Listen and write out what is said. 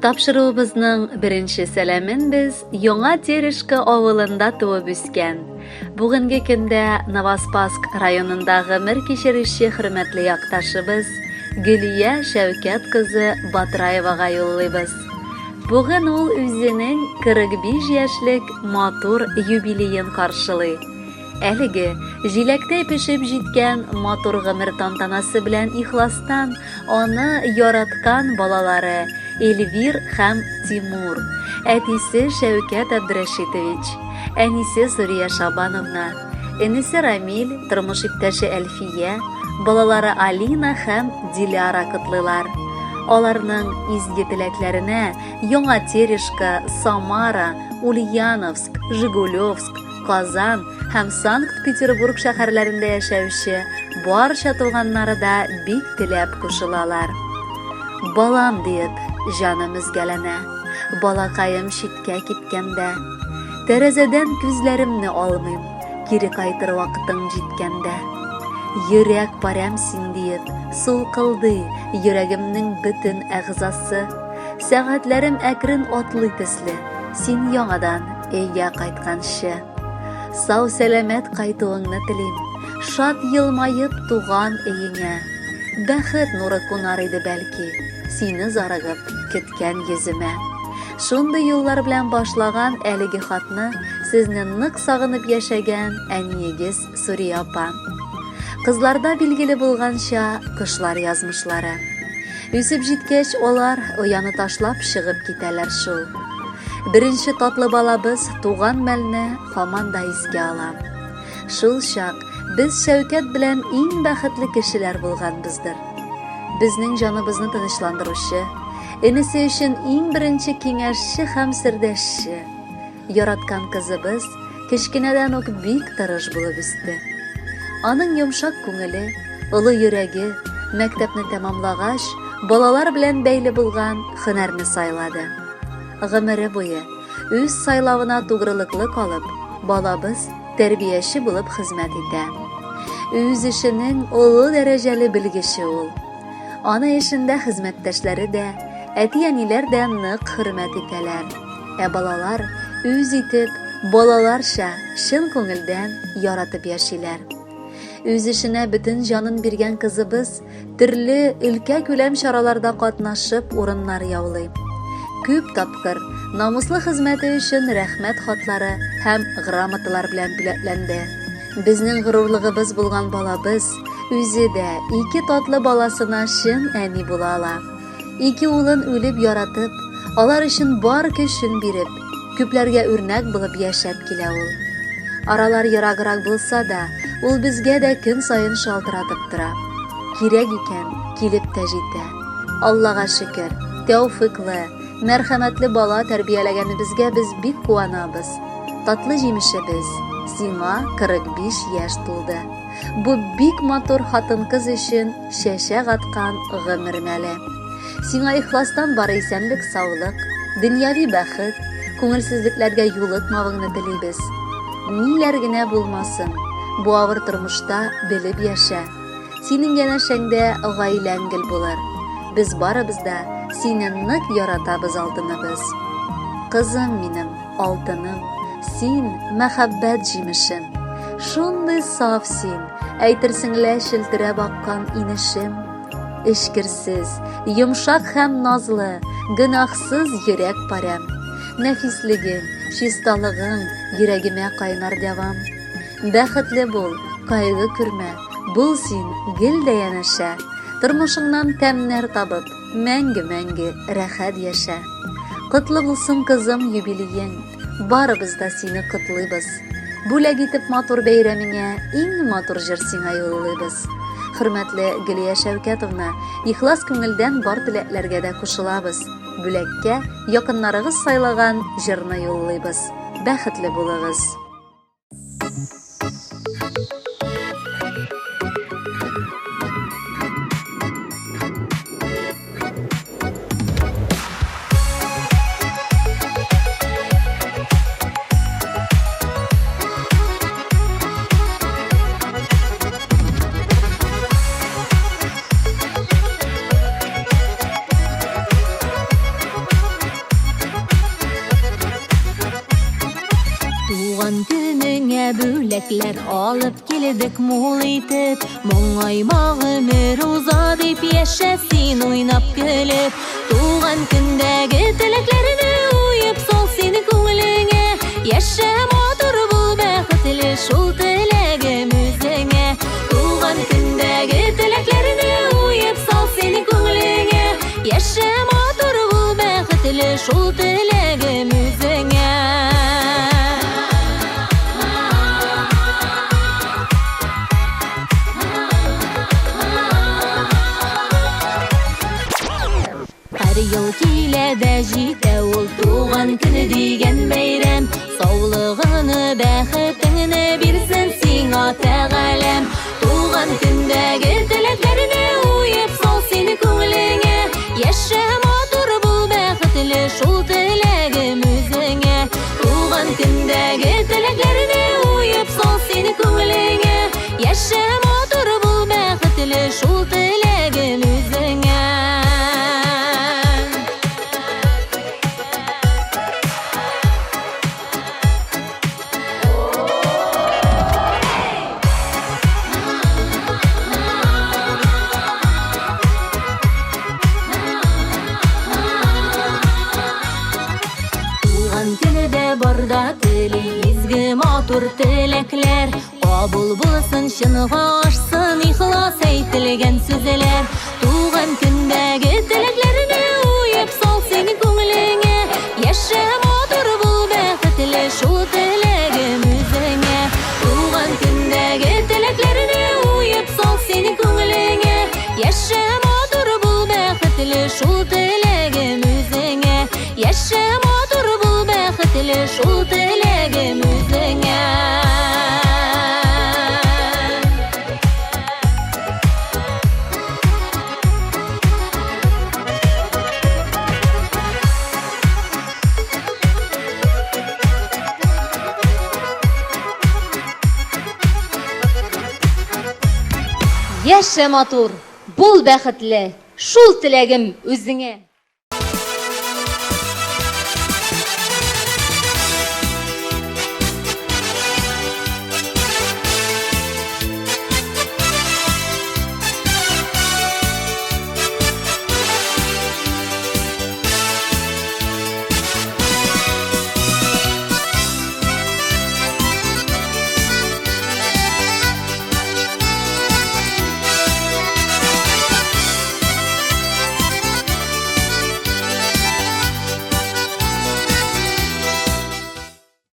Тапшыруыбызның беренче сәламен без Яңа Терешка авылында туып үскән. Бүгенге көндә Новоспасск районында гомер кичерүче хөрмәтле якташыбыз Гөлия Шәүкәт кызы Батраевага юллыйбыз. Бүген ул үзенең 45 яшьлек матур юбилеен каршылый. Әлеге җиләктә пешеп җиткән матур гомер тантанасы белән ихластан аны яраткан балалары Эльвир һәм Тимур, әтисе Шәүкәт Абдрәшитович, әнисе Сурия Шабановна, энесе Рамил, тормыш иптәше Әлфия, балалары Алина һәм Диляра котлыйлар. Аларның изге теләкләренә Яңа Терешка, Самара, Ульяновск, Жигулевск, Казан һәм Санкт-Петербург шәһәрләрендә яшәүче барча туганнары да бик теләп кушылалар. Балам диеп, җаным өзгәләнә, балакаем читкә киткәндә, тәрәзәдән күзләремне алмыйм, кире кайтыр вакытың җиткәндә. Йөрәк парәм син диеп, сулкылды йөрәгемнең бөтен әгъзасы, сәгатьләрем әкрен атлый төсле, син яңадан өйгә кайтканчы. Сау сәламәт кайтуыңны телим, шат елмаеп туган өеңә. Бәхет нуры кунар иде бәлки, сине зарыгып көткән йөземә. Шундый юллар белән башлаган әлеге хатны сезне нык сагынып яшәгән әниегез Сурия апа. Кызларда билгеле булганча кышлар язмышлары. Үсеп җиткәч алар уяны ташлап чыгып китәләр шул. Беренче татлы балабыз туган мәлне һаман да искә ала. Шул чак без Шәүкәт белән иң бәхетле кешеләр булганбыздыр. Безнең җаныбызны тынычландыручы, энесе өчен иң беренче киңәшче һәм сердәшче. Яраткан кызыбыз кечкенәдән үк бик тырыш булып үсте. Аның йомшак күңеле, олы йөрәге, мәктәпне тәмамлагач, балалар белән бәйле булган һөнәрне сайлады. Гомере буе үз сайлавына тугрылыклы калып, балабыз тәрбияче булып хезмәт итә. Үз эшенең олы дәрәҗәле белгече ул. Аны эшендә хезмәттәшләре дә, әти-әниләр дә нык хөрмәт итәләр. Балалар үз итеп, балаларча чын күңелдән яратып яшиләр. Үз эшенә бөтен җанын биргән кызыбыз төрле өлкә күләм чараларда катнашып урыннар яулый. Күп тапкыр намуслы хезмәте өчен рәхмәт хатлары һәм грамоталар белән бүләкләнде. Безнең горурлыгыбыз булган балабыз үзе дә ике татлы баласына чын әни була ала. Ике улын үлеп яратып, алар өчен бар көчен биреп, күпләргә үрнәк булып яшәп килә ул. Аралар ераграк булса да, ул безгә дә көн саен шалтыратып тора. Кирәк икән, килеп тә җитә. Аллага шөкер, тәүфыйклы, мәрхәмәтле бала тәрбияләгәнебезгә без бик куанабыз. Татлы җимешебез, сиңа 45 яшь тулды. Бу бик матур хатын-кыз өчен чәчәк аткан гомер мәле. Сиңа ихластан бары исәнлек, саулык, дөньяви бәхет, күңелсезлекләргә юлыкмавыңны телибез. Ниләр генә булмасын, бу авыр тормышта белеп яшә. Синең янәшәңдә гаиләң гел булыр. Без барыбыз да сине нык яратабыз алтыныбыз. Кызым минем, алтыным, син мәхәббәт җимешем. Шундый саф син, әйтерсең лә челтерәп аккан инешем. Эшкерсез, йомшак һәм назлы, гөнаһсыз йөрәк парәм. Нәфислегең, чисталыгың йөрәгемә кайнар дәвам. Бәхетле бул, кайгы күрмә, бул син гел дә янәшә. Тормышыңнан тәмнәр табып, мәңге-мәңге рәхәт яшә. Котлы булсын кызым юбилеең, барыбыз да сине котлыйбыз. Бүләк итеп матур бәйрәмеңә иң матур җыр сиңа юллыйбыз. Хөрмәтле Гөлия Шәүкәтовна, ихлас күңелдән бар теләкләргә дә кушылабыз. Бүләккә якыннарыгыз сайлаган җырны юллыйбыз. Бәхетле булыгыз. Теләкләр алып килдек мул итеп, моңайма гомер уза дип яшәсин уйнап көлеп. Туган көндәге теләкләрне уеп сал син күңелеңә, яшә матур бул бәхетле шул теләгем үзеңә. Туган көндәге теләкләрне уеп сал син күңелеңә, яшә матур бул бәхетле шул теләгем үзеңә. Ел килә дә җитә ул туган көне дигән бәйрәм, саулыгыны, бәхетеңне бирсен сиңа Тәгаләм. Туган көндәге теләкләрне уеп сал син күңелеңә, яшә матур бул бәхетле шул теләгем үзеңә. Туган көндәге теләкләрне уеп сал син күңелеңә, яшә матур бул бәхетле шул теләгем үзеңә. Барда теле изге матур теләкләр, кабул булсын чынга ашсын ихлас әйтелгән сүзләр. Туган көндәге теләкләрне уеп сал син күңелеңә, яшә матур бул бәхетле шул теләгем үзеңә. Туган көндәге теләкләрне уеп сал син күңелеңә, яшә матур бул бәхетле шул теләгем үзеңә. Яшә матур бул бәхетле шул теләгем үзеңә. Яшә матур, бул бәхетле, шул теләгем үзеңә.